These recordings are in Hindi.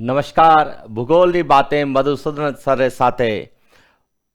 नमस्कार। भूगोल की बातें मधुसूदन सर साथे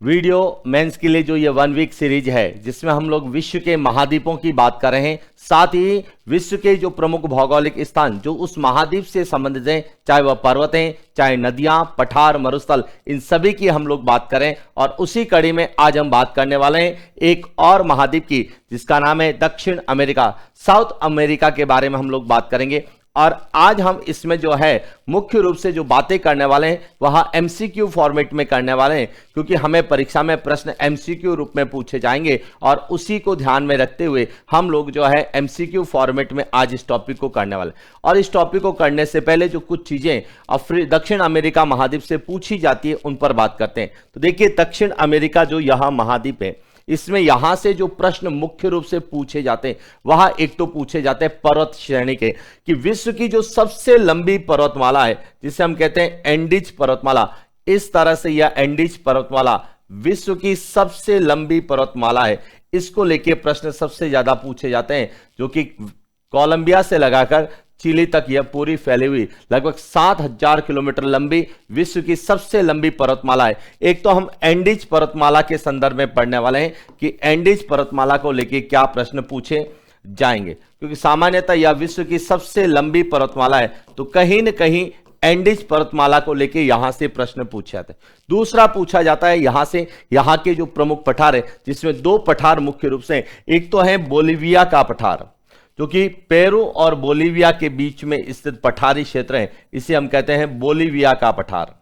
वीडियो मेंस के लिए जो ये 1 वीक सीरीज है जिसमें हम लोग विश्व के महाद्वीपों की बात कर रहे हैं, साथ ही विश्व के जो प्रमुख भौगोलिक स्थान जो उस महाद्वीप से संबंधित हैं, चाहे वह पर्वत हैं, चाहे नदियां, पठार, मरुस्थल, इन सभी की हम लोग बात करें। और उसी कड़ी में आज हम बात करने वाले हैं एक और महाद्वीप की जिसका नाम है दक्षिण अमेरिका। साउथ अमेरिका के बारे में हम लोग बात करेंगे। और आज हम इसमें जो है मुख्य रूप से जो बातें करने वाले हैं वह एमसीक्यू फॉर्मेट में करने वाले हैं, क्योंकि हमें परीक्षा में प्रश्न एमसीक्यू रूप में पूछे जाएंगे और उसी को ध्यान में रखते हुए हम लोग जो है एमसीक्यू फॉर्मेट में आज इस टॉपिक को करने वाले हैं। और इस टॉपिक को करने से पहले जो कुछ चीजें दक्षिण अमेरिका महाद्वीप से पूछी जाती है उन पर बात करते हैं। तो देखिए, दक्षिण अमेरिका जो यह महाद्वीप है, इसमें यहां से जो प्रश्न मुख्य रूप से पूछे जाते हैं वह एक तो पूछे जाते हैं पर्वत श्रेणी के, कि विश्व की जो सबसे लंबी पर्वतमाला है जिसे हम कहते हैं एंडीज पर्वतमाला, इस तरह से यह एंडीज पर्वतमाला विश्व की सबसे लंबी पर्वतमाला है। इसको लेके प्रश्न सबसे ज्यादा पूछे जाते हैं, जो कि कोलंबिया से लगाकर चिली तक यह पूरी फैली हुई लगभग 7000 किलोमीटर लंबी विश्व की सबसे लंबी पर्वतमाला है। एक तो हम एंडीज पर्वतमाला के संदर्भ में पढ़ने वाले हैं कि एंडीज पर्वतमाला को लेकर क्या प्रश्न पूछे जाएंगे, क्योंकि सामान्यतः यह विश्व की सबसे लंबी पर्वतमाला है, तो कहीं न कहीं एंडीज पर्वतमाला को लेकर यहां से प्रश्न पूछे जाते हैं। दूसरा पूछा जाता है यहां से यहां के जो प्रमुख पठार है, जिसमें दो पठार मुख्य रूप से, एक तो है बोलिविया का पठार जो कि पेरू और बोलिविया के बीच में स्थित पठारी क्षेत्र है, इसे हम कहते हैं बोलिविया का पठार।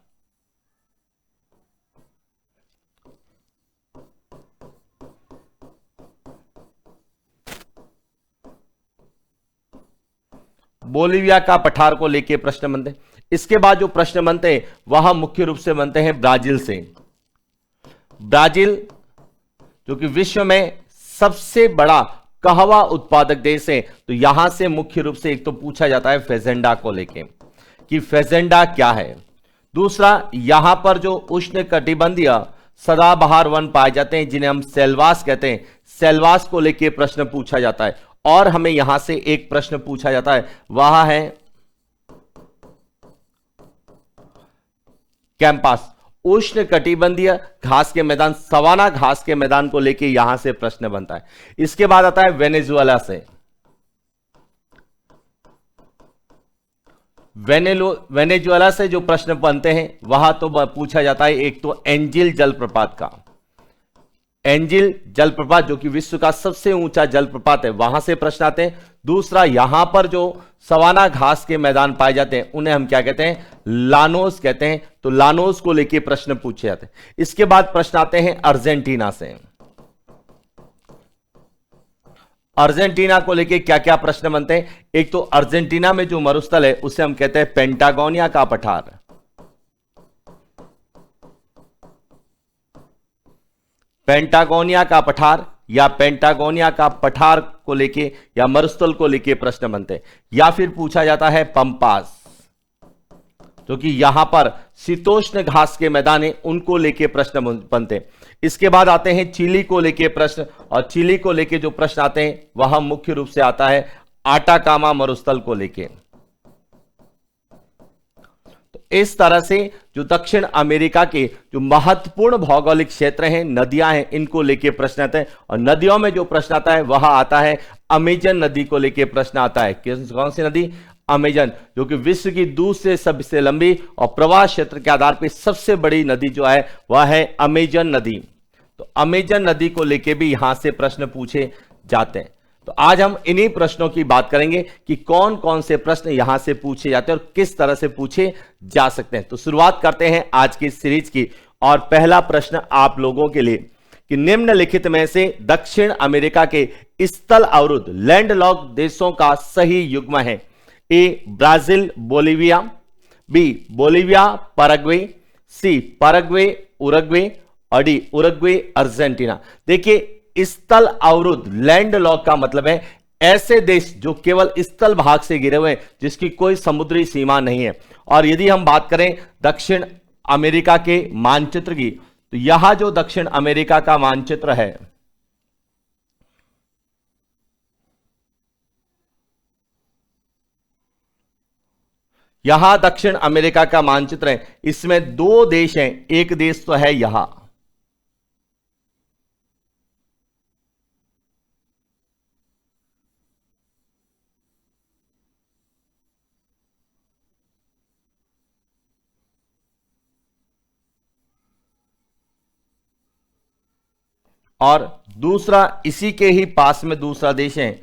बोलिविया का पठार को लेके प्रश्न बनते हैं। इसके बाद जो प्रश्न बनते हैं वह मुख्य रूप से बनते हैं ब्राजील से। ब्राजील जो कि विश्व में सबसे बड़ा कहवा उत्पादक देश है, तो यहां से मुख्य रूप से एक तो पूछा जाता है फेजेंडा को लेके कि फेजेंडा क्या है। दूसरा, यहां पर जो उष्ण कटिबंधीय सदाबहार वन पाए जाते हैं जिन्हें हम सेल्वास कहते हैं, सेल्वास को लेके प्रश्न पूछा जाता है। और हमें यहां से एक प्रश्न पूछा जाता है, वह है कैंपास, उष्ण कटिबंधीय घास के मैदान, सवाना घास के मैदान को लेके यहां से प्रश्न बनता है। इसके बाद आता है वेनेजुएला से। वेनेजुएला से जो प्रश्न बनते हैं वह तो पूछा जाता है एक तो एंजिल जलप्रपात का, एंजिल जलप्रपात जो कि विश्व का सबसे ऊंचा जलप्रपात है, वहां से प्रश्न आते हैं। दूसरा, यहां पर जो सवाना घास के मैदान पाए जाते हैं उन्हें हम क्या कहते हैं, लानोस कहते हैं, तो लानोस को लेके प्रश्न पूछे जाते हैं। इसके बाद प्रश्न आते हैं अर्जेंटीना से। अर्जेंटीना को लेके क्या क्या प्रश्न बनते हैं, एक तो अर्जेंटीना में जो मरुस्थल है उसे हम कहते हैं पेंटागोनिया का पठार। पेंटागोनिया का पठार या पेंटागोनिया का पठार को लेके या मरुस्थल को लेके प्रश्न बनते हैं। या फिर पूछा जाता है पंपास, जो कि यहां पर शीतोष्ण घास के मैदान है, उनको लेके प्रश्न बनते हैं। इसके बाद आते हैं चिली को लेके प्रश्न, और चिली को लेके जो प्रश्न आते हैं वह मुख्य रूप से आता है आटाकामा मरुस्थल को लेके। इस तरह से जो दक्षिण अमेरिका के जो महत्वपूर्ण भौगोलिक क्षेत्र हैं, नदियां हैं, इनको लेके प्रश्न आते हैं। और नदियों में जो प्रश्न आता है वह आता है अमेजन नदी को लेके प्रश्न आता है। कौन सी नदी, अमेजन, जो कि विश्व की दूसरे सबसे लंबी और प्रवाह क्षेत्र के आधार पर सबसे बड़ी नदी जो है वह है अमेजन नदी। तो अमेजन नदी को लेके भी यहां से प्रश्न पूछे जाते हैं। तो आज हम इन्हीं प्रश्नों की बात करेंगे कि कौन कौन से प्रश्न यहां से पूछे जाते हैं और किस तरह से पूछे जा सकते हैं। तो शुरुआत करते हैं आज की सीरीज की। और पहला प्रश्न आप लोगों के लिए कि निम्नलिखित में से दक्षिण अमेरिका के स्थल अवरुद्ध लैंडलॉक देशों का सही युग्म है। A Brazil Bolivia, B Bolivia Paraguay, C Paraguay Uruguay, और डी उरुग्वे अर्जेंटीना। देखिए, स्थल अवरुद्ध लैंड लॉक का मतलब है ऐसे देश जो केवल स्थल भाग से घिरे हुए हैं, जिसकी कोई समुद्री सीमा नहीं है। और यदि हम बात करें दक्षिण अमेरिका के मानचित्र की, तो यहां जो दक्षिण अमेरिका का मानचित्र है यहां दक्षिण अमेरिका का मानचित्र है, इसमें दो देश हैं, एक देश तो है यहां, और दूसरा इसी के ही पास में दूसरा देश है,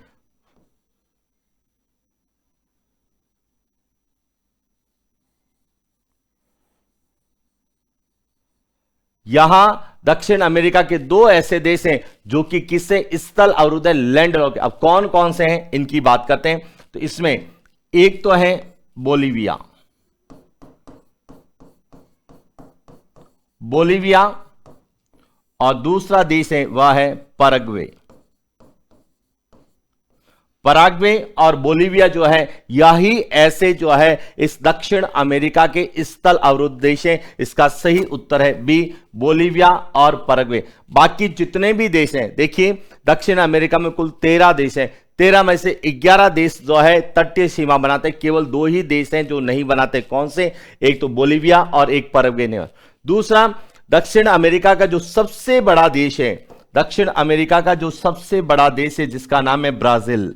यहां दक्षिण अमेरिका के दो ऐसे देश हैं जो कि किससे स्थल अवरुद्ध है, लैंड लॉक। अब कौन कौन से हैं इनकी बात करते हैं। तो इसमें एक तो है बोलीविया, बोलीविया, और दूसरा देश है वह है पैराग्वे। पैराग्वे और बोलीविया जो है यही ऐसे जो है इस दक्षिण अमेरिका के स्थल अवरुद्ध देश है। इसका सही उत्तर है बी, बोलीविया और पैराग्वे। बाकी जितने भी देश हैं, देखिए दक्षिण अमेरिका में कुल 13 देश हैं, 13 में से 11 देश जो है तटीय सीमा बनाते हैं, केवल 2 ही देश हैं जो नहीं बनाते। कौन से? एक तो बोलीविया और एक पैराग्वे ने। दूसरा, दक्षिण अमेरिका का जो सबसे बड़ा देश है, दक्षिण अमेरिका का जो सबसे बड़ा देश है जिसका नाम है ब्राजील।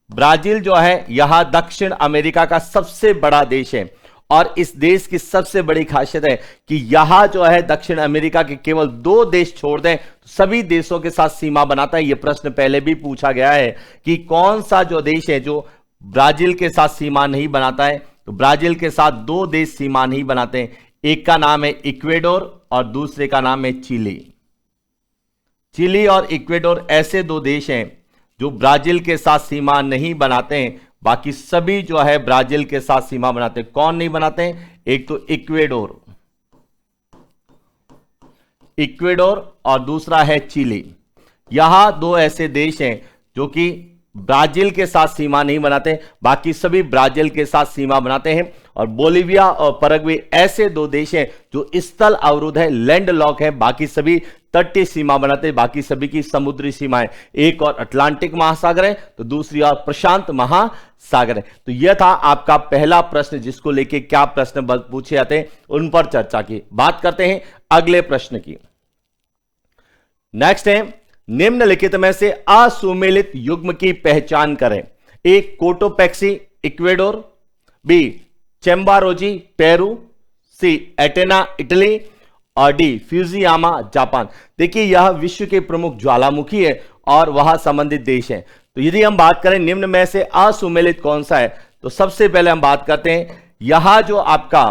ब्राजील जो है यह दक्षिण अमेरिका का सबसे बड़ा देश है, और इस देश की सबसे बड़ी खासियत है कि यहां जो है दक्षिण अमेरिका के केवल 2 देश छोड़ दें तो सभी देशों के साथ सीमा बनाता है। यह प्रश्न पहले भी पूछा गया है कि कौन सा जो देश है जो ब्राजील के साथ सीमा नहीं बनाता है। तो ब्राजील के साथ 2 देश सीमा नहीं बनाते हैं, एक का नाम है इक्वेडोर और दूसरे का नाम है चिली। चिली और इक्वेडोर ऐसे 2 देश हैं जो ब्राजील के साथ सीमा नहीं बनाते हैं, बाकी सभी जो है ब्राजील के साथ सीमा बनाते हैं। कौन नहीं बनाते हैं? एक तो इक्वेडोर, इक्वेडोर और दूसरा है चिली। यहां 2 ऐसे देश हैं जो कि ब्राजील के साथ सीमा नहीं बनाते, बाकी सभी ब्राजील के साथ सीमा बनाते हैं। और बोलीविया और पैराग्वे ऐसे 2 देश हैं जो स्थल अवरुद्ध है, लैंड लॉक है, बाकी सभी तटीय सीमा बनाते हैं, बाकी सभी की समुद्री सीमाएं। एक और अटलांटिक महासागर है तो दूसरी और प्रशांत महासागर है। तो यह था आपका पहला प्रश्न, जिसको लेके क्या प्रश्न पूछे जाते हैं उन पर चर्चा की। बात करते हैं अगले प्रश्न की। नेक्स्ट है, निम्नलिखित में से असुमेलित युग्म की पहचान करें। ए कोटोपैक्सी इक्वेडोर, बी चेम्बारोजी पेरू, सी एटेना इटली, और डी फ्यूजियामा जापान। देखिए यह विश्व के प्रमुख ज्वालामुखी है और वह संबंधित देश है। तो यदि हम बात करें निम्न में से असुमेलित कौन सा है, तो सबसे पहले हम बात करते हैं यहां जो आपका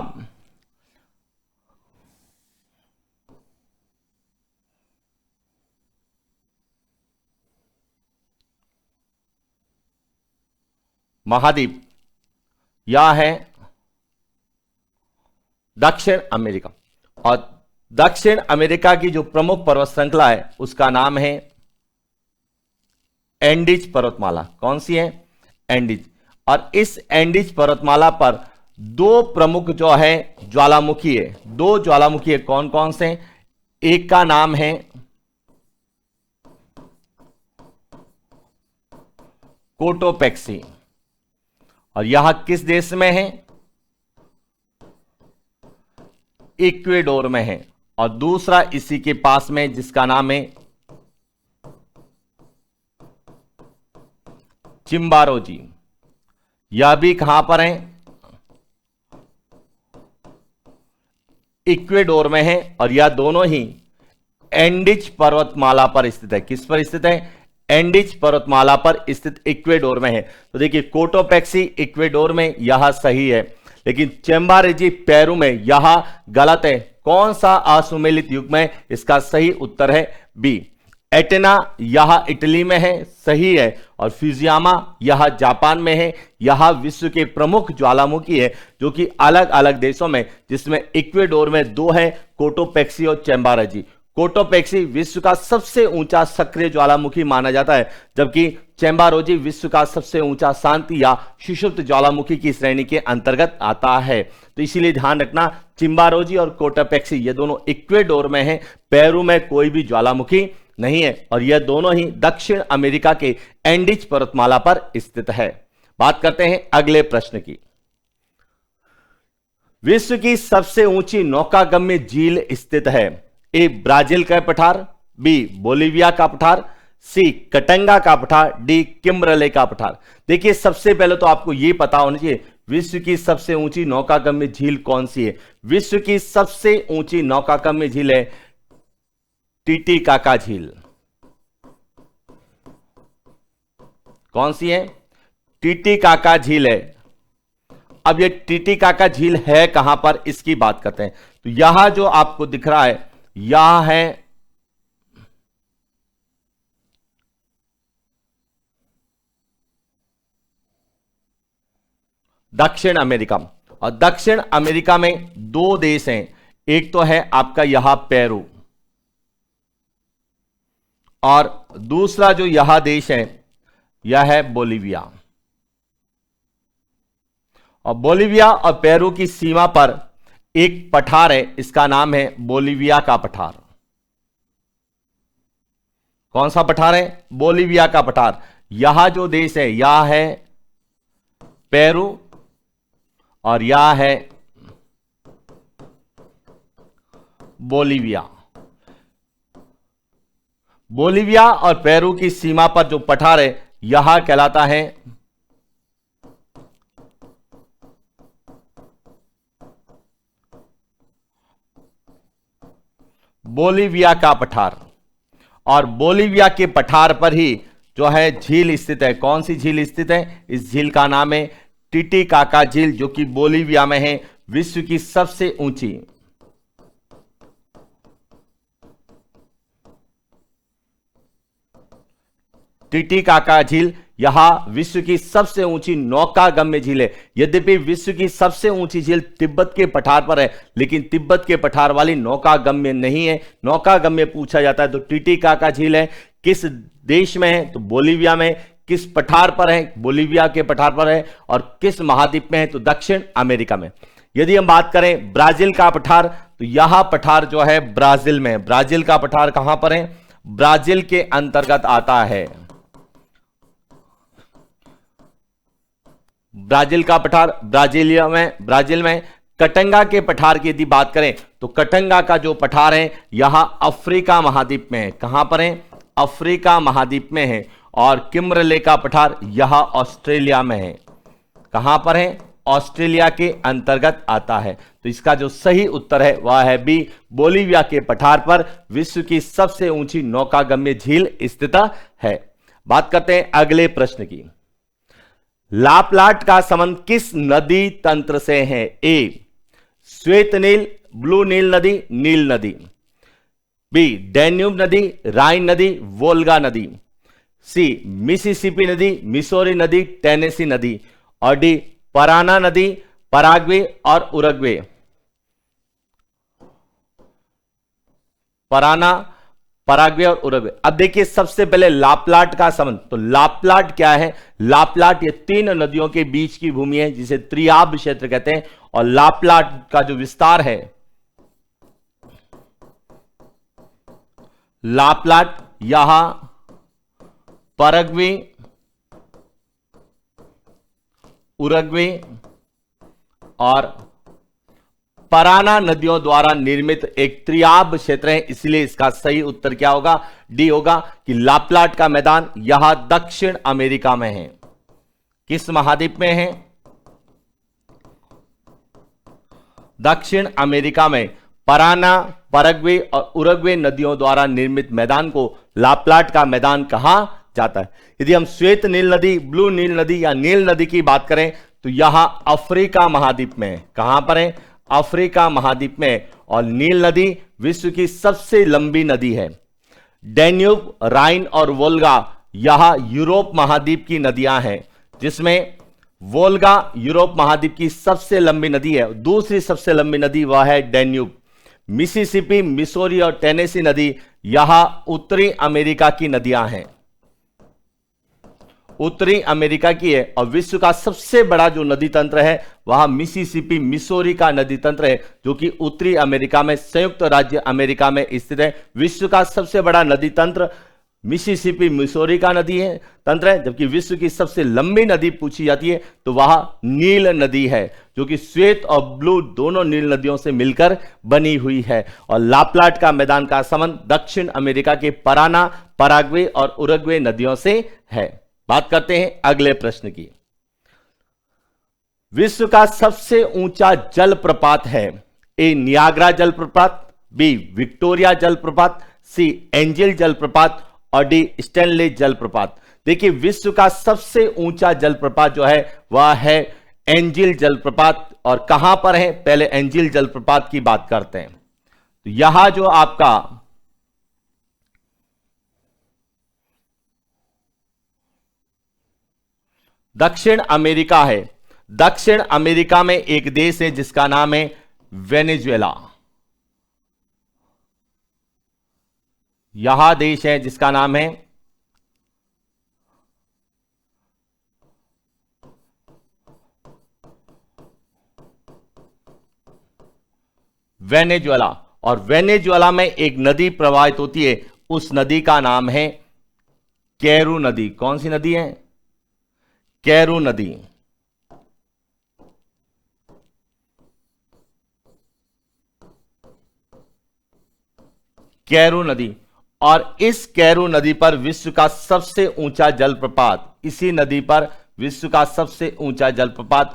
महाद्वीप, यह है दक्षिण अमेरिका। और दक्षिण अमेरिका की जो प्रमुख पर्वत श्रृंखला है उसका नाम है एंडीज पर्वतमाला। कौन सी है? एंडीज। और इस एंडीज पर्वतमाला पर 2 प्रमुख जो है ज्वालामुखी है, 2 ज्वालामुखी है। कौन कौन से? एक का नाम है कोटोपैक्सी, और यह किस देश में है? इक्वेडोर में है। और दूसरा इसी के पास में जिसका नाम है चिम्बारोजी, यह भी कहां पर है? इक्वेडोर में है। और यह दोनों ही एंडीज पर्वतमाला पर स्थित है। किस पर स्थित है? एंडीज पर्वतमाला पर स्थित इक्वेडोर में है। तो देखिए कोटोपैक्सी इक्वेडोर में, यह सही है, लेकिन चेम्बारेजी पेरू में यह गलत है। कौन सा असुमेलित युग्म है? इसका सही उत्तर है बी एटेना, यह इटली में है, सही है। और फ्यूजियामा यह जापान में है। यह विश्व के प्रमुख ज्वालामुखी है जो कि अलग अलग देशों में, जिसमें इक्वेडोर में 2 है, कोटोपैक्सी और चेम्बारेजी। कोटोपैक्सी विश्व का सबसे ऊंचा सक्रिय ज्वालामुखी माना जाता है, जबकि चेम्बारोजी विश्व का सबसे ऊंचा शांति या सुषुप्त ज्वालामुखी की श्रेणी के अंतर्गत आता है। तो इसीलिए ध्यान रखना, चिम्बारोजी और कोटोपैक्सी ये दोनों इक्वेडोर में हैं, पेरू में कोई भी ज्वालामुखी नहीं है, और यह दोनों ही दक्षिण अमेरिका के एंडीज पर्वतमाला पर स्थित है। बात करते हैं अगले प्रश्न की। विश्व की सबसे ऊंची नौकागम्य झील स्थित है? ए ब्राजील का पठार, बी बोलिविया का पठार, सी कटंगा का पठार, डी किम्बरले का पठार। देखिए सबसे पहले तो आपको यह पता होना चाहिए विश्व की सबसे ऊंची नौकागम्य झील कौन सी है। विश्व की सबसे ऊंची नौकागम्य झील है टीटीकाका झील। कौन सी है? टीटीकाका झील है। अब ये टीटीकाका झील है कहां पर, इसकी बात करते हैं। तो यहां जो आपको दिख रहा है यह है दक्षिण अमेरिका, और दक्षिण अमेरिका में दो देश हैं, एक तो है आपका यहां पेरू, और दूसरा जो यह देश है यह है बोलिविया। और बोलिविया और पेरू की सीमा पर एक पठार है, इसका नाम है बोलिविया का पठार। कौन सा पठार है? बोलिविया का पठार। यह जो देश है यह है पेरू और यह है बोलिविया। बोलिविया और पेरू की सीमा पर जो पठार है यह कहलाता है बोलिविया का पठार। और बोलिविया के पठार पर ही जो है झील स्थित है। कौन सी झील स्थित है? इस झील का नाम है टीटीकाका झील, जो कि बोलिविया में है। विश्व की सबसे ऊंची टीटीकाका झील यहां विश्व की सबसे ऊंची नौकागम्य झील है। यद्यपि विश्व की सबसे ऊंची झील तिब्बत के पठार पर है, लेकिन तिब्बत के पठार वाली नौकागम्य नहीं है। नौकागम्य पूछा जाता है तो टीटीकाका झील है। किस देश में है? तो बोलिविया में। किस पठार पर है? बोलिविया के पठार पर है। और किस महाद्वीप में है? तो दक्षिण अमेरिका में। यदि हम बात करें ब्राजील का पठार, तो यह पठार जो है ब्राजील में। ब्राजील का पठार कहां पर है? ब्राजील के अंतर्गत आता है। ब्राजील का पठार ब्राजील में। कटंगा के पठार की यदि बात करें तो कटंगा का जो पठार है यहां अफ्रीका महाद्वीप में है। कहां पर है? अफ्रीका महाद्वीप में है। और किम्बरले का पठार यह ऑस्ट्रेलिया में है। कहां पर है? ऑस्ट्रेलिया के अंतर्गत आता है। तो इसका जो सही उत्तर है वह है बी, बोलिविया के पठार पर विश्व की सबसे ऊंची नौकागम्य झील स्थित है। बात करते हैं अगले प्रश्न की। लाप्लाट का संबंध किस नदी तंत्र से है? ए श्वेत नील, ब्लू नील नदी, नील नदी, बी डैन्यूब नदी, राइन नदी, वोल्गा नदी, सी मिसिसिपी नदी, मिसौरी नदी, टेनेसी नदी, और डी पराना नदी, पराग्वे और उरुग्वे। पराना, पराग्वे और उरुग्वे। अब देखिए सबसे पहले लाप्लाट का संबंध। तो लाप्लाट क्या है? लाप्लाट ये तीन नदियों के बीच की भूमि है जिसे त्रियाब क्षेत्र कहते हैं। और लाप्लाट का जो विस्तार है, लाप्लाट यहां पराग्वे, उरुग्वे और पराना नदियों द्वारा निर्मित एक त्रियाब क्षेत्र है। इसलिए इसका सही उत्तर क्या होगा? डी होगा कि लाप्लाट का मैदान यहां दक्षिण अमेरिका में है। किस महाद्वीप में है? दक्षिण अमेरिका में। पराना, पराग्वे और उरुग्वे नदियों द्वारा निर्मित मैदान को लाप्लाट का मैदान कहा जाता है। यदि हम श्वेत नील नदी, ब्लू नील नदी या नील नदी की बात करें तो यहां अफ्रीका महाद्वीप में है। कहां पर है? अफ्रीका महाद्वीप में। और नील नदी विश्व की सबसे लंबी नदी है। डैन्यूब, राइन और वोल्गा यह यूरोप महाद्वीप की नदियां हैं, जिसमें वोल्गा यूरोप महाद्वीप की सबसे लंबी नदी है। दूसरी सबसे लंबी नदी वह है डैन्यूब। मिसिसिपी, मिसौरी और टेनेसी नदी यह उत्तरी अमेरिका की नदियां हैं। उत्तरी अमेरिका की है और विश्व का सबसे बड़ा जो नदी तंत्र है वह मिसिसिपी मिसौरी का नदी तंत्र है, जो कि उत्तरी अमेरिका में संयुक्त राज्य अमेरिका में स्थित है। विश्व का सबसे बड़ा नदी तंत्र मिसिसिपी मिसौरी का नदी है तंत्र है, जबकि विश्व की सबसे लंबी नदी पूछी जाती है तो वह नील नदी है, जो कि श्वेत और ब्लू दोनों नील नदियों से मिलकर बनी हुई है। और लाप्लाट का मैदान का संबंध दक्षिण अमेरिका के पराना, पराग्वे और उरुग्वे नदियों से है। बात करते हैं अगले प्रश्न की। विश्व का सबसे ऊंचा जलप्रपात है, ए नियाग्रा जलप्रपात, बी विक्टोरिया जलप्रपात, सी एंजिल जलप्रपात और डी स्टैनले जलप्रपात। देखिए, विश्व का सबसे ऊंचा जलप्रपात जो है वह है एंजिल जलप्रपात। और कहां पर है, पहले एंजिल जलप्रपात की बात करते हैं। तो यहां जो आपका दक्षिण अमेरिका है, दक्षिण अमेरिका में एक देश है जिसका नाम है वेनेजुएला। यह देश है जिसका नाम है वेनेजुएला। और वेनेजुएला में एक नदी प्रवाहित होती है, उस नदी का नाम है कैरू नदी। कौन सी नदी है? कैरू नदी। कैरू नदी। और इस कैरू नदी पर विश्व का सबसे ऊंचा जलप्रपात, इसी नदी पर विश्व का सबसे ऊंचा जलप्रपात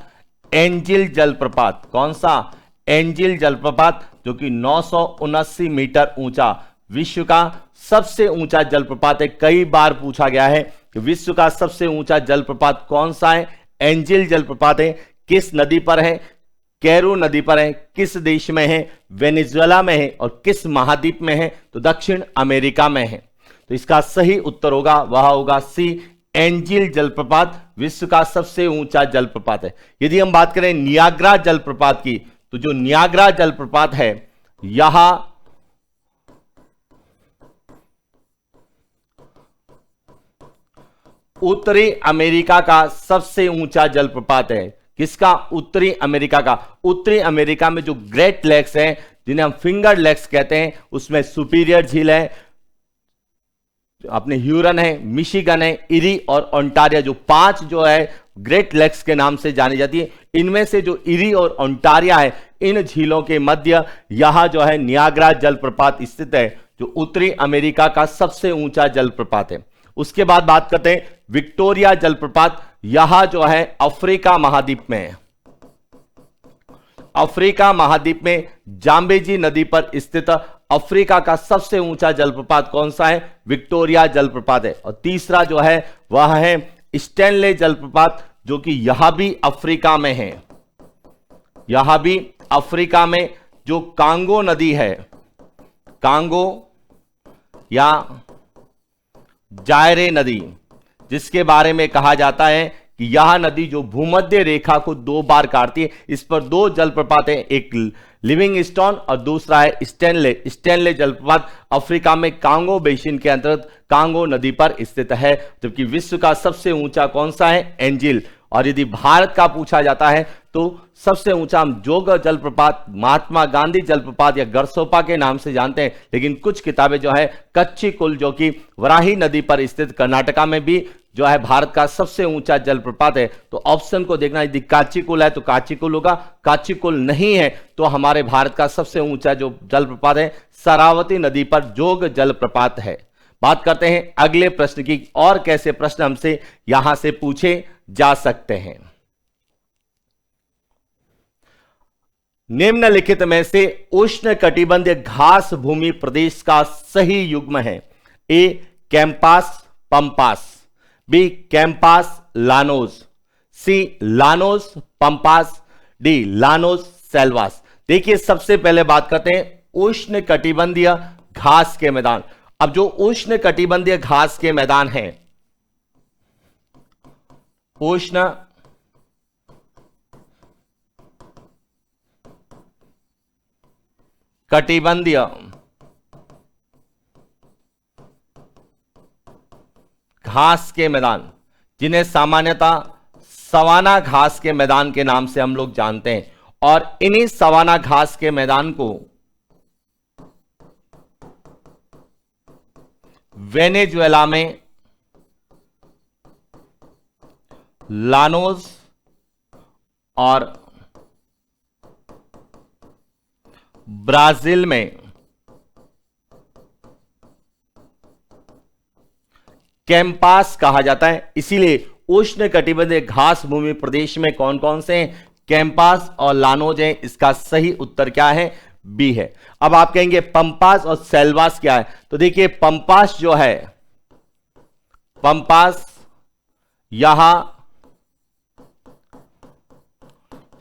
एंजिल जलप्रपात। कौन सा? एंजिल जलप्रपात, जो कि 979 मीटर ऊंचा विश्व का सबसे ऊंचा जलप्रपात है। कई बार पूछा गया है कि विश्व का सबसे ऊंचा जलप्रपात कौन सा है? एंजिल जलप्रपात है। किस नदी पर है? कैरू नदी पर है। किस देश में है? वेनेजुएला में है। और किस महाद्वीप में है? तो दक्षिण अमेरिका में है। तो इसका सही उत्तर होगा, वह होगा सी, एंजिल जलप्रपात विश्व का सबसे ऊंचा जलप्रपात है। यदि हम बात करें नियाग्रा जलप्रपात की, तो जो नियाग्रा जलप्रपात है यहां उत्तरी अमेरिका का सबसे ऊंचा जलप्रपात है। किसका? उत्तरी अमेरिका का। उत्तरी अमेरिका में जो ग्रेट लेक्स हैं, जिन्हें हम फिंगर लेक्स कहते हैं, उसमें सुपीरियर झील है, अपने ह्यूरन है, मिशिगन है, इरी और ओंटारियो, जो 5 जो है ग्रेट लेक्स के नाम से जानी जाती है। इनमें से जो इरी और ओंटारियो है, इन झीलों के मध्य यहां जो है नियाग्रा जलप्रपात स्थित है, जो उत्तरी अमेरिका का सबसे ऊंचा जलप्रपात है। उसके बाद बात करते हैं विक्टोरिया जलप्रपात। यहां जो है अफ्रीका महाद्वीप में है। अफ्रीका महाद्वीप में जाम्बेजी नदी पर स्थित अफ्रीका का सबसे ऊंचा जलप्रपात कौन सा है? विक्टोरिया जलप्रपात है। और तीसरा जो है वह है स्टैनले जलप्रपात, जो कि यहां भी अफ्रीका में है। यहां भी अफ्रीका में जो कांगो नदी है, कांगो या जायरे नदी, जिसके बारे में कहा जाता है कि यह नदी जो भूमध्य रेखा को 2 बार काटती है, इस पर 2 जलप्रपात हैं, एक लिविंगस्टोन और दूसरा है स्टैनले। स्टैनले जलप्रपात अफ्रीका में कांगो बेसिन के अंतर्गत कांगो नदी पर स्थित है। जबकि विश्व का सबसे ऊंचा कौन सा है? एंजिल। और यदि भारत का पूछा जाता है तो सबसे ऊंचा हम जोग जलप्रपात, महात्मा गांधी जलप्रपात या गरसोपा के नाम से जानते हैं, लेकिन कुछ किताबें जो है कच्ची कुल, जो कि वराही नदी पर स्थित कर्नाटका में भी जो है भारत का सबसे ऊंचा जलप्रपात है। तो ऑप्शन को देखना, यदि काचीकुल है तो काचीकुल होगा, काचीकुल नहीं है तो हमारे भारत का सबसे ऊंचा जो जलप्रपात है शरावती नदी पर जोग जलप्रपात है। बात करते हैं अगले प्रश्न की, और कैसे प्रश्न हमसे यहां से पूछे जा सकते हैं। निम्नलिखित में से उष्ण कटिबंधीय घास भूमि प्रदेश का सही युग्म है? A Campos Pampas, B Campos Llanos, C Llanos Pampas, D Llanos Selvas. देखिए, सबसे पहले बात करते हैं उष्ण कटिबंधीय घास के मैदान। अब जो उष्ण कटिबंधीय घास के मैदान हैं, उष्ण कटिबंधीय घास के मैदान, जिन्हें सामान्यतः सवाना घास के मैदान के नाम से हम लोग जानते हैं। और इन्हीं सवाना घास के मैदान को वेनेजुएला में लानोस और ब्राजील में कैंपास कहा जाता है। इसीलिए उष्णकटिबंधीय घास भूमि प्रदेश में कौन कौन से हैं? कैंपास और लानोज हैं। इसका सही उत्तर क्या है? बी है। अब आप कहेंगे पंपास और सेल्वास क्या है? तो देखिए पंपास जो है, पंपास यहां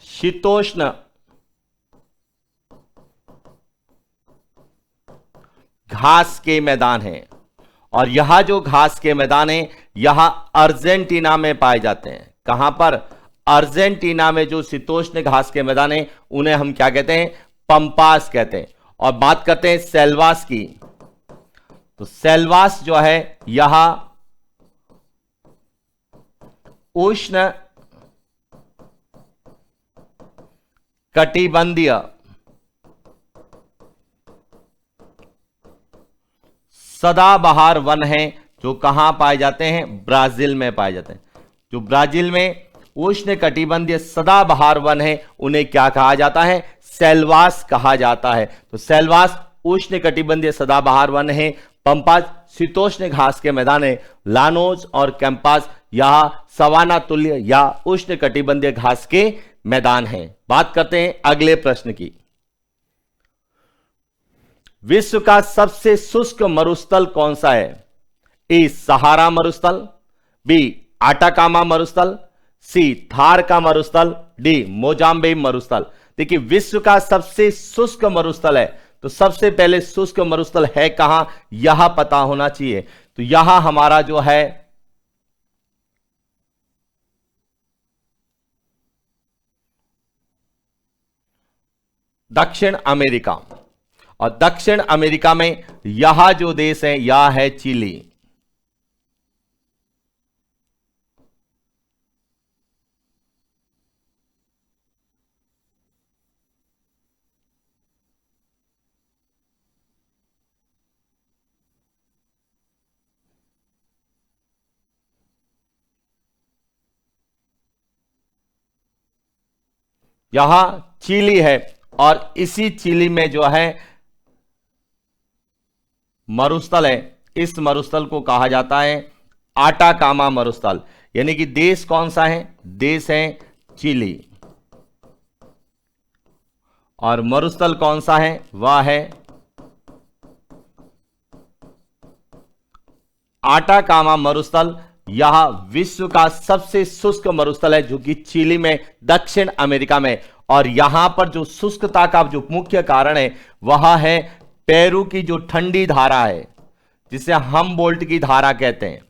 शीतोष्ण घास के मैदान हैं। और यहां जो घास के मैदान हैं यहां अर्जेंटीना में पाए जाते हैं। कहां पर? अर्जेंटीना में जो शीतोष्ण घास के मैदान हैं उन्हें हम क्या कहते हैं? पंपास कहते हैं। और बात करते हैं सेल्वास की, तो सेल्वास जो है यहां उष्ण कटिबंधीय सदाबहार वन हैं जो कहां पाए जाते हैं? ब्राजील में पाए जाते हैं। जो ब्राजील में उष्ण कटिबंधीय सदाबहार वन है उन्हें क्या कहा जाता है? सेल्वास कहा जाता है। तो सेल्वास उष्ण कटिबंधीय सदाबहार वन है। पंपास शीतोष्ण घास के मैदान है। लानोस और कैंपास यह सवाना तुल्य या उष्ण कटिबंधीय घास के मैदान हैं। बात करते हैं अगले प्रश्न की। विश्व का सबसे शुष्क मरुस्थल कौन सा है? ए सहारा मरुस्थल, बी आटाकामा मरुस्थल, सी थार का मरुस्थल, डी मोजाम्बिक मरुस्थल। देखिए विश्व का सबसे शुष्क मरुस्थल है, तो सबसे पहले शुष्क मरुस्थल है कहां यह पता होना चाहिए। तो यहां हमारा जो है दक्षिण अमेरिका, और दक्षिण अमेरिका में यह जो देश है यह है चिली। यहां चिली है और इसी चिली में जो है मरुस्थल है, इस मरुस्थल को कहा जाता है आटाकामा मरुस्थल। यानी कि देश कौन सा है? देश है चिली। और मरुस्थल कौन सा है? वह है आटाकामा मरुस्थल। यह विश्व का सबसे शुष्क मरुस्थल है जो कि चिली में दक्षिण अमेरिका में। और यहां पर जो शुष्कता का जो मुख्य कारण है वह है पेरू की जो ठंडी धारा है जिसे हमबोल्ट की धारा कहते हैं।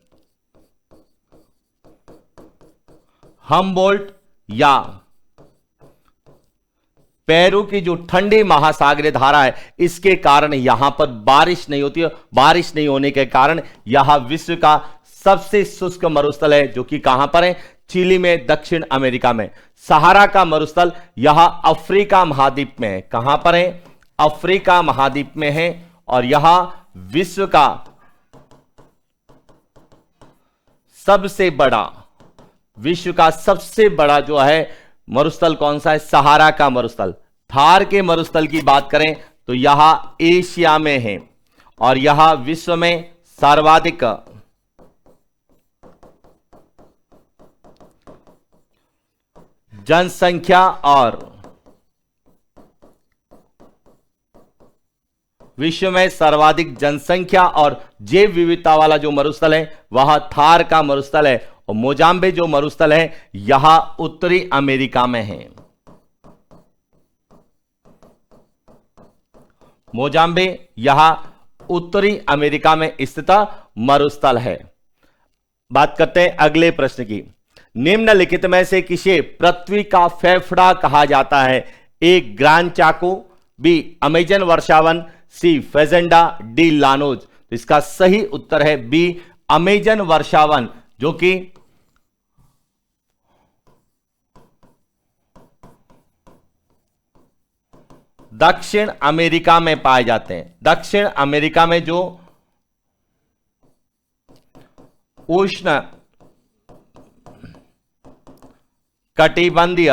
हमबोल्ट या पेरू की जो ठंडी महासागरीय धारा है इसके कारण यहां पर बारिश नहीं होती है। बारिश नहीं होने के कारण यह विश्व का सबसे शुष्क मरुस्थल है जो कि कहां पर है? चिली में दक्षिण अमेरिका में। सहारा का मरुस्थल यह अफ्रीका महाद्वीप में है। कहां पर है? अफ्रीका महाद्वीप में है। और यह विश्व का सबसे बड़ा जो है मरुस्थल कौन सा है? सहारा का मरुस्थल। थार के मरुस्थल की बात करें तो यह एशिया में है और यह विश्व में सर्वाधिक जनसंख्या और जैव विविधता वाला जो मरुस्थल है वह थार का मरुस्थल है। और मोजाम्बिक जो मरुस्थल है यह उत्तरी अमेरिका में है। मोजाम्बिक यह उत्तरी अमेरिका में स्थित मरुस्थल है। बात करते हैं अगले प्रश्न की। निम्नलिखित में से किसे पृथ्वी का फेफड़ा कहा जाता है? ए ग्रांड चाको, बी अमेजन वर्षावन, सी फेजेंडा, डी लानोज। तो इसका सही उत्तर है बी अमेजन वर्षावन जो कि दक्षिण अमेरिका में पाए जाते हैं। दक्षिण अमेरिका में जो उष्ण कटिबंधीय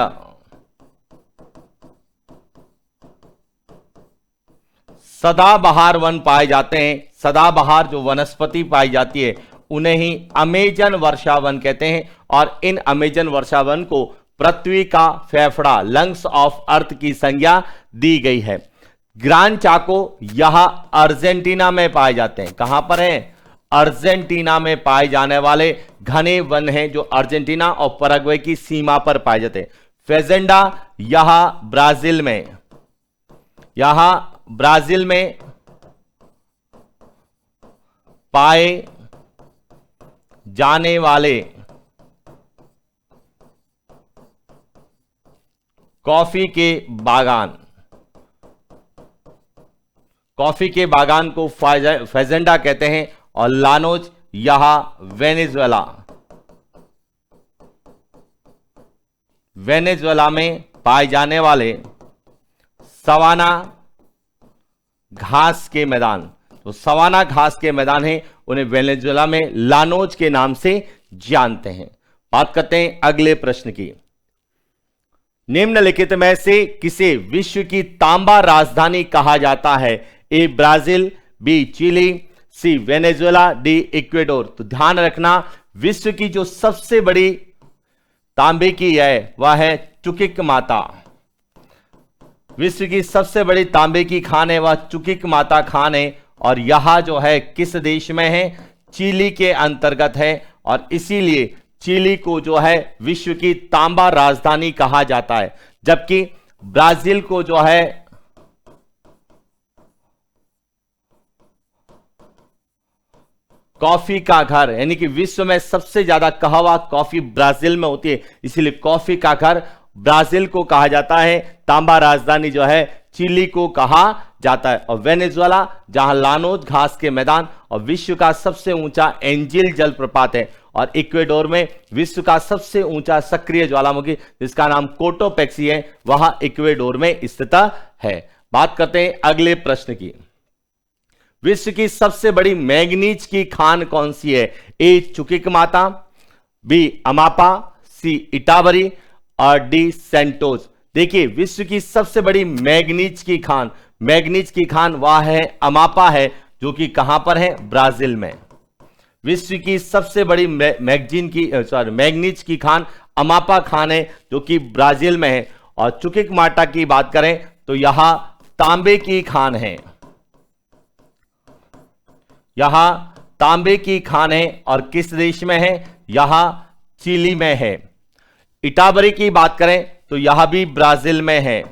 सदाबहार वन पाए जाते हैं। सदाबहार जो वनस्पति पाई जाती है उन्हें ही अमेजन वर्षावन कहते हैं, और इन अमेजन वर्षावन को पृथ्वी का फेफड़ा, लंग्स ऑफ अर्थ की संज्ञा दी गई है। ग्रान चाको यह अर्जेंटीना में पाए जाते हैं। कहां पर है? अर्जेंटीना में पाए जाने वाले घने वन हैं जो अर्जेंटीना और पैराग्वे की सीमा पर पाए जाते हैं। फेजेंडा यह ब्राजील में पाए जाने वाले कॉफी के बागान को फेजेंडा कहते हैं, और लानोज यह वेनेजुएला में पाए जाने वाले सवाना घास के मैदान, तो सवाना घास के मैदान हैं, उन्हें वेनेजुएला में लानोज के नाम से जानते हैं। बात करते हैं अगले प्रश्न की। निम्नलिखित में से किसे विश्व की तांबा राजधानी कहा जाता है? A Brazil, B Chile, C Venezuela, D Ecuador. तो ध्यान रखना, विश्व की जो सबसे बड़ी तांबे की है वह है चुकिक माता। विश्व की सबसे बड़ी तांबे की खान है वह चुकिक माता खान है, और यह जो है किस देश में है? चिली के अंतर्गत है, और इसीलिए चिली को जो है विश्व की तांबा राजधानी कहा जाता है, जबकि ब्राजील को जो है कॉफी का घर, यानी कि विश्व में सबसे ज्यादा कहवा कॉफी ब्राजील में होती है, इसीलिए कॉफी का घर ब्राजील को कहा जाता है। तांबा राजधानी जो है चिली को कहा जाता है। और वेनेजुएला जहां लानोज घास के मैदान और विश्व का सबसे ऊंचा एंजिल जलप्रपात है, और इक्वेडोर में विश्व का सबसे ऊंचा सक्रिय ज्वालामुखी जिसका नाम कोटोपेक्सी है, वह इक्वेडोर में स्थित है। बात करते हैं अगले प्रश्न की। विश्व की सबसे बड़ी मैग्नीज की खान कौन सी है? ए चुकिक माता, बी अमापा, सी इटावरी, और डी सेंटोस। देखिए, विश्व की सबसे बड़ी मैग्नीज की खान वह है अमापा है, जो कि कहां पर है? ब्राजील में। विश्व की सबसे बड़ी मैग्नीज की खान अमापा खान है, जो कि ब्राजील में है। और चुकिक माटा की बात करें तो यह तांबे की खान है, यह तांबे की खान है, और किस देश में है? यह चिली में है। इटावरी की बात करें तो यह भी ब्राजील में है,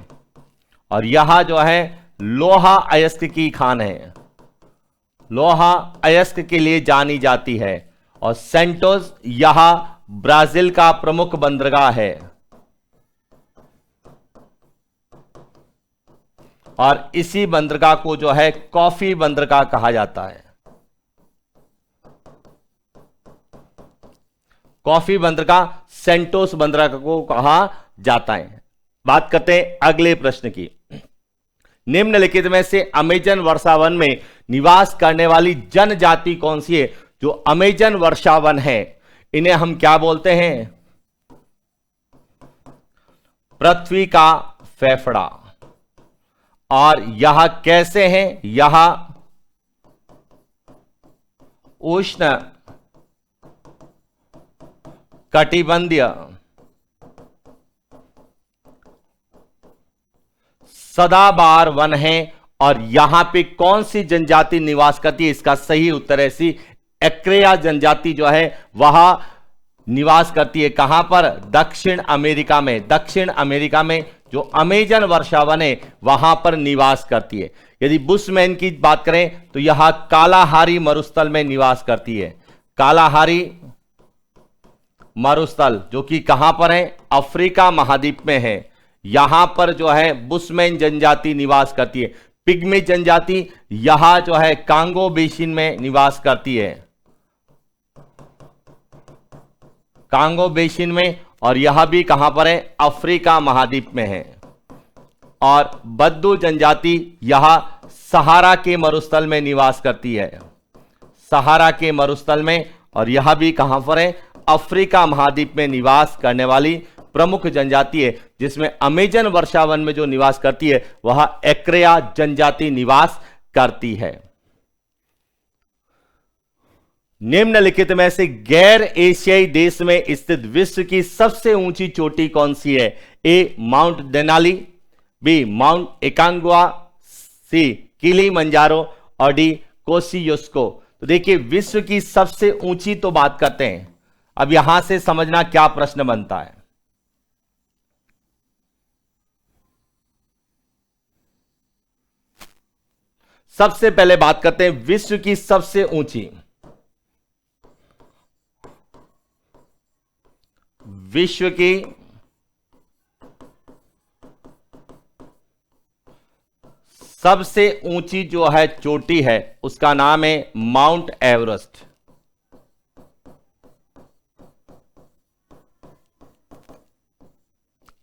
और यह जो है लोहा अयस्क की खान है, लोहा अयस्क के लिए जानी जाती है। और सेंटोस यह ब्राजील का प्रमुख बंदरगाह है, और इसी बंदरगाह को जो है कॉफी बंदरगाह कहा जाता है। कॉफी बंदरगाह सेंटोस बंदरगाह को कहा जाता है। बात करते हैं अगले प्रश्न की। निम्नलिखित में से अमेजन वर्षावन में निवास करने वाली जनजाति कौन सी है? जो अमेजन वर्षावन है इन्हें हम क्या बोलते हैं? पृथ्वी का फेफड़ा। और यह कैसे हैं? यह उष्ण कटिबंधीय सदाबहार वन है। और यहां पे कौन सी जनजाति निवास करती है? इसका सही उत्तर है सी, एक्रेया जनजाति जो है वह निवास करती है। कहां पर? दक्षिण अमेरिका में। दक्षिण अमेरिका में जो अमेजन वर्षावन है वहां पर निवास करती है। यदि बुशमैन की बात करें तो यह कालाहारी मरुस्थल में निवास करती है। कालाहारी मरुस्थल जो कि कहां पर है? अफ्रीका महाद्वीप में है। यहां पर जो है बुशमैन जनजाति निवास करती है। पिग्मी जनजाति यहां जो है कांगो बेसिन में निवास करती है, कांगो बेसिन में। और यह भी कहां पर है? अफ्रीका महाद्वीप में है। और बद्दू जनजाति यह सहारा के मरुस्थल में निवास करती है, सहारा के मरुस्थल में। और यह भी कहां पर है? अफ्रीका महाद्वीप में निवास करने वाली प्रमुख जनजाति है, जिसमें अमेजन वर्षावन में जो निवास करती है वह एक्रेया जनजाति निवास करती है। निम्नलिखित में से गैर एशियाई देश में स्थित विश्व की सबसे ऊंची चोटी कौन सी है? A Mount Denali, B Mount Aconcagua, C Kilimanjaro और डी कोशियोस्को। तो देखिए, विश्व की सबसे ऊंची तो बात करते हैं। अब यहां से समझना क्या प्रश्न बनता है। सबसे पहले बात करते हैं विश्व की सबसे ऊंची, विश्व की सबसे ऊंची जो है चोटी है उसका नाम है माउंट एवरेस्ट।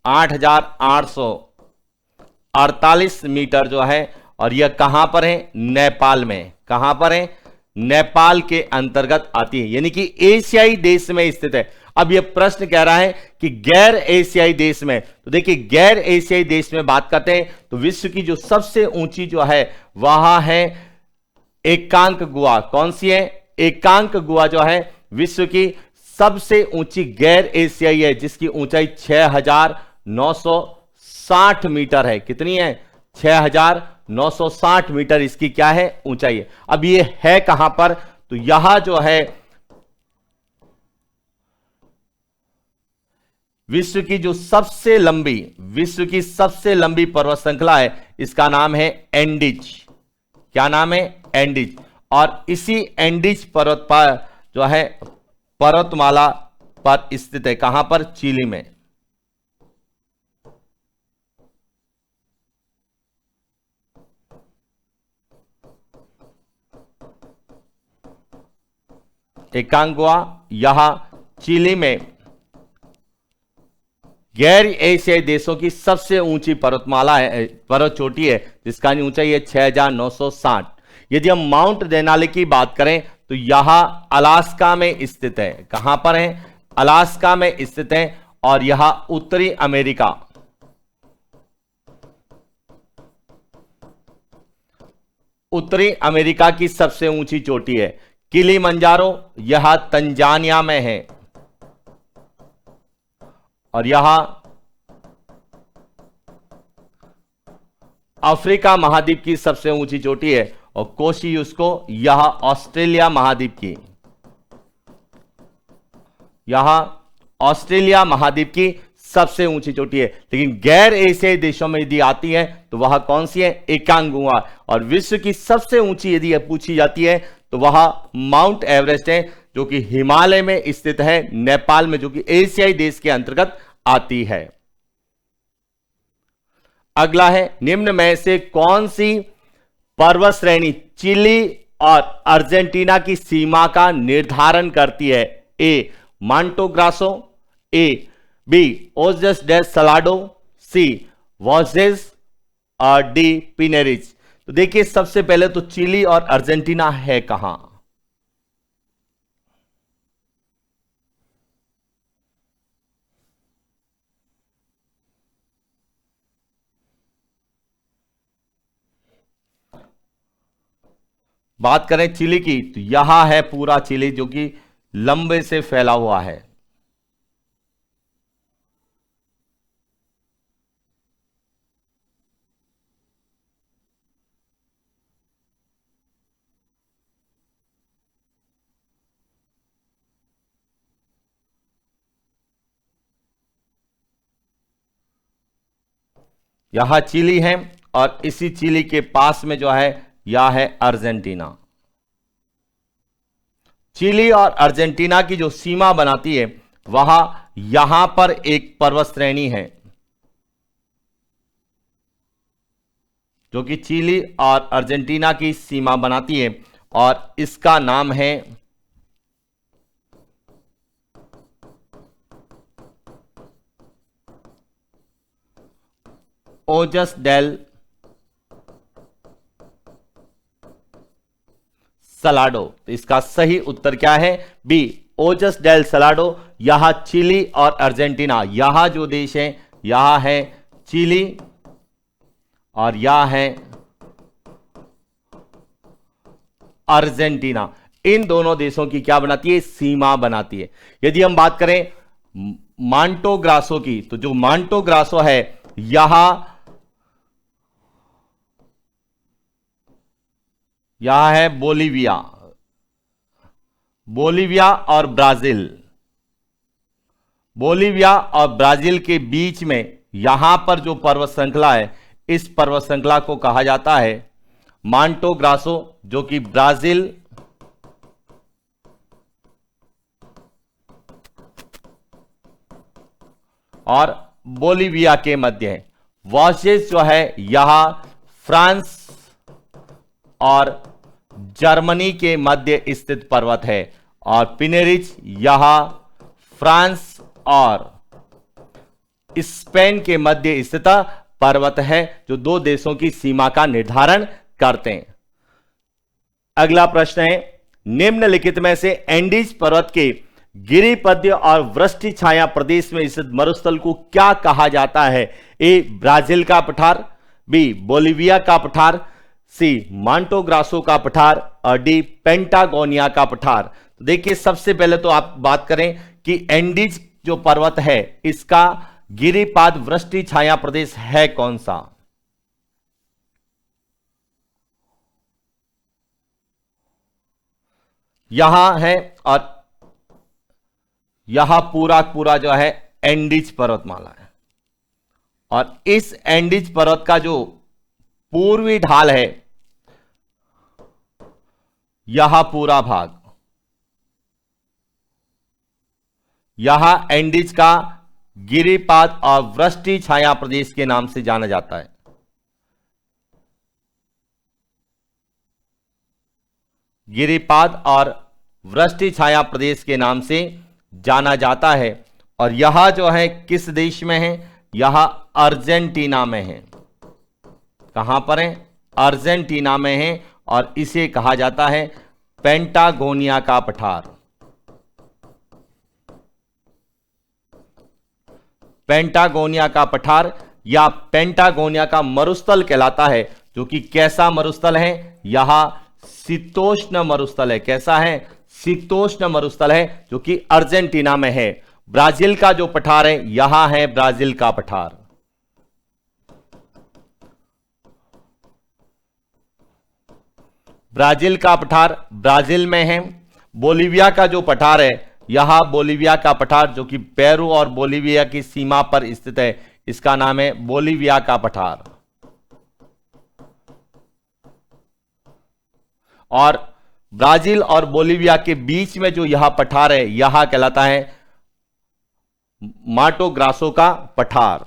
आठ 8,848 मीटर जो है, और यह कहां पर है? नेपाल में। कहां पर है? नेपाल के अंतर्गत आती है, यानी कि एशियाई देश में स्थित है। अब यह प्रश्न कह रहा है कि गैर एशियाई देश में, तो देखिए गैर एशियाई देश में बात करते हैं तो विश्व की जो सबसे ऊंची जो है वह है एकांक गुआ। कौन सी है? एकांक गुआ जो है विश्व की सबसे ऊंची गैर एशियाई है, जिसकी ऊंचाई 6,960 मीटर है। कितनी है? 6,960 मीटर इसकी क्या है? ऊंचाई है। अब ये है कहां पर? तो यहां जो है विश्व की सबसे लंबी पर्वत श्रृंखला है, इसका नाम है एंडीज। क्या नाम है? एंडीज। और इसी एंडीज पर्वत पर जो है पर्वतमाला पर स्थित है। कहां पर? चिली में। एकांगुआ यह चिली में गैर एशियाई देशों की सबसे ऊंची पर्वतमाला है, पर्वत चोटी है, जिसका ऊंचाई है 6,960। यदि हम माउंट देनाली की बात करें तो यह अलास्का में स्थित है। कहां पर है? अलास्का में स्थित है। और यह उत्तरी अमेरिका, उत्तरी अमेरिका की सबसे ऊंची चोटी है। किलिमंजारो यह तंजानिया में है, और यह अफ्रीका महाद्वीप की सबसे ऊंची चोटी है। और कोशियुस्को यह ऑस्ट्रेलिया महाद्वीप की, यह ऑस्ट्रेलिया महाद्वीप की सबसे ऊंची चोटी है। लेकिन गैर एशियाई देशों में यदि आती है तो वह कौन सी है? एकांगुआ। और विश्व की सबसे ऊंची यदि पूछी जाती है तो वह माउंट एवरेस्ट है, जो कि हिमालय में स्थित है, नेपाल में, जो कि एशियाई देश के अंतर्गत आती है। अगला है, निम्न में से कौन सी पर्वत श्रेणी चिली और अर्जेंटीना की सीमा का निर्धारण करती है? A Mato Grosso, A B Ojos de Salado, C Vosges और डी पिनेरिज। तो देखिए, सबसे पहले तो चिली और अर्जेंटीना है कहां? बात करें चिली की तो यहां है पूरा चिली, जो कि लंबे से फैला हुआ है। यहां चिली है, और इसी चिली के पास में जो है यह है अर्जेंटीना। चिली और अर्जेंटीना की जो सीमा बनाती है वह यहां पर एक पर्वत श्रेणी है, जो कि चिली और अर्जेंटीना की सीमा बनाती है, और इसका नाम है ओजस डेल सलाडो। तो इसका सही उत्तर क्या है? बी, ओजस डेल सलाडो। यह चिली और अर्जेंटीना, यह जो देश है, यह है चिली और यह है अर्जेंटीना। इन दोनों देशों की क्या बनाती है? सीमा बनाती है। यदि हम बात करें मांटो ग्रासो की, तो जो मांटो ग्रासो है यह है बोलीविया। बोलीविया और ब्राजील, बोलीविया और ब्राजील के बीच में यहां पर जो पर्वत श्रृंखला है, इस पर्वत श्रृंखला को कहा जाता है मांटो ग्रासो, जो कि ब्राजील और बोलीविया के मध्य है। वॉशेस जो है यह फ्रांस और जर्मनी के मध्य स्थित पर्वत है, और पिनेरिच यह फ्रांस और स्पेन के मध्य स्थित पर्वत है, जो दो देशों की सीमा का निर्धारण करते हैं। अगला प्रश्न है, निम्नलिखित में से एंडीज पर्वत के गिरिपद्य और वृष्टि छाया प्रदेश में स्थित मरुस्थल को क्या कहा जाता है? ए, ब्राजील का पठार, बी, बोलीविया का पठार, सी, मांटो ग्रासो का पठार और डी, पेंटागोनिया का पठार। तो देखिए, सबसे पहले तो आप बात करें कि एंडीज जो पर्वत है, इसका गिरिपाद वृष्टि छाया प्रदेश है कौन सा? यहां है, और यह पूरा जो है एंडीज पर्वतमाला है, और इस एंडीज पर्वत का जो पूर्वी ढाल है, यह पूरा भाग, यह एंडीज का गिरिपाद और वृष्टि छाया प्रदेश के नाम से जाना जाता है। गिरिपाद और वृष्टि छाया प्रदेश के नाम से जाना जाता है, और यह जो है किस देश में है? यह अर्जेंटीना में है। कहां पर है? अर्जेंटीना में है, और इसे कहा जाता है पेंटागोनिया का पठार। पेंटागोनिया का पठार या पेंटागोनिया का मरुस्थल कहलाता है, जो कि कैसा मरुस्थल है? यह शीतोष्ण मरुस्थल है। कैसा है? शीतोष्ण मरुस्थल है, जो कि अर्जेंटीना में है। ब्राजील का जो पठार है, यहां है ब्राजील का पठार। ब्राजील का पठार ब्राजील में है। बोलीविया का जो पठार है, यह बोलीविया का पठार, जो कि पेरू और बोलीविया की सीमा पर स्थित है, इसका नाम है बोलीविया का पठार। और ब्राजील और बोलीविया के बीच में जो यह पठार है, यह कहलाता है माटो ग्रासो का पठार।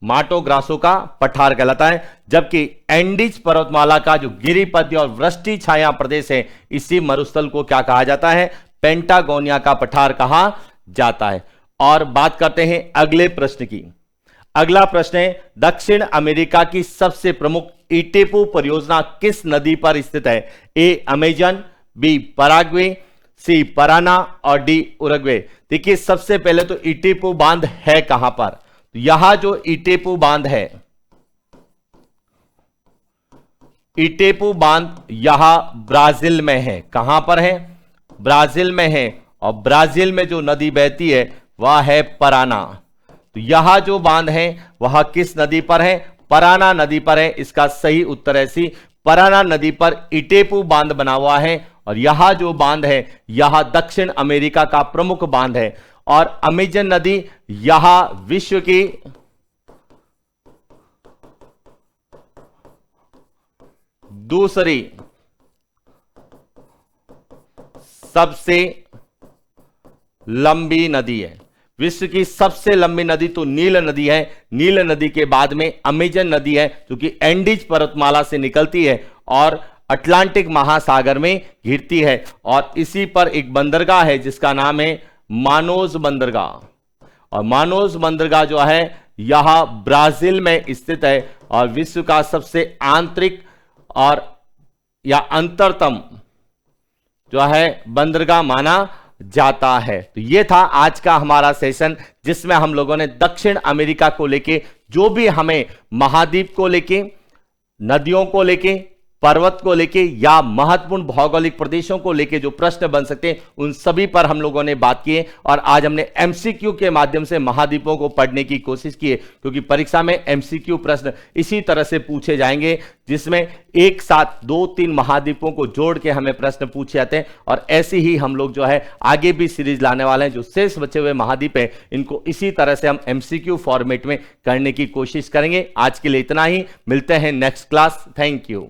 माटो ग्रासो का पठार कहलाता है, जबकि एंडीज पर्वतमाला का जो गिरिपद्य और वृष्टि छाया प्रदेश है, इसी मरुस्थल को क्या कहा जाता है? पेंटागोनिया का पठार कहा जाता है। और बात करते हैं अगले प्रश्न की। अगला प्रश्न है, दक्षिण अमेरिका की सबसे प्रमुख इटेपू परियोजना किस नदी पर स्थित है? ए, अमेजन, बी, पराग्वे, सी, पराना और डी, उरुग्वे। देखिए, सबसे पहले तो इटेपू बांध है कहां पर? तो यहां जो इटेपू बांध है, इटेपू बांध यहां ब्राजील में है। कहां पर है? ब्राजील में है, और ब्राजील में जो नदी बहती है वह है पराना। तो यह जो बांध है वह किस नदी पर है? पराना नदी पर है। इसका सही उत्तर है सी, पराना नदी पर इटेपू बांध बना हुआ है, और यह जो बांध है यह दक्षिण अमेरिका का प्रमुख बांध है। और अमेजन नदी यह विश्व की दूसरी सबसे लंबी नदी है। विश्व की सबसे लंबी नदी तो नील नदी है। नील नदी के बाद में अमेजन नदी है, जो कि एंडीज पर्वतमाला से निकलती है और अटलांटिक महासागर में घिरती है। और इसी पर एक बंदरगाह है जिसका नाम है मानोस बंदरगाह। और मानोस बंदरगाह जो है यह ब्राजील में स्थित है और विश्व का सबसे आंतरिक और या अंतरतम जो है बंदरगाह माना जाता है। तो ये था आज का हमारा सेशन, जिसमें हम लोगों ने दक्षिण अमेरिका को लेके जो भी हमें महाद्वीप को लेके, नदियों को लेके, पर्वत को लेके या महत्वपूर्ण भौगोलिक प्रदेशों को लेके जो प्रश्न बन सकते हैं उन सभी पर हम लोगों ने बात की है। और आज हमने एमसीक्यू के माध्यम से महाद्वीपों को पढ़ने की कोशिश की है, क्योंकि परीक्षा में एमसीक्यू प्रश्न इसी तरह से पूछे जाएंगे, जिसमें एक साथ 2-3 महाद्वीपों को जोड़ के हमें प्रश्न पूछे जाते हैं। और ऐसे ही हम लोग जो है आगे भी सीरीज लाने वाले हैं। जो शेष बचे हुए महाद्वीप है इनको इसी तरह से हम एमसीक्यू फॉर्मेट में करने की कोशिश करेंगे। आज के लिए इतना ही, मिलते हैं नेक्स्ट क्लास। Thank you.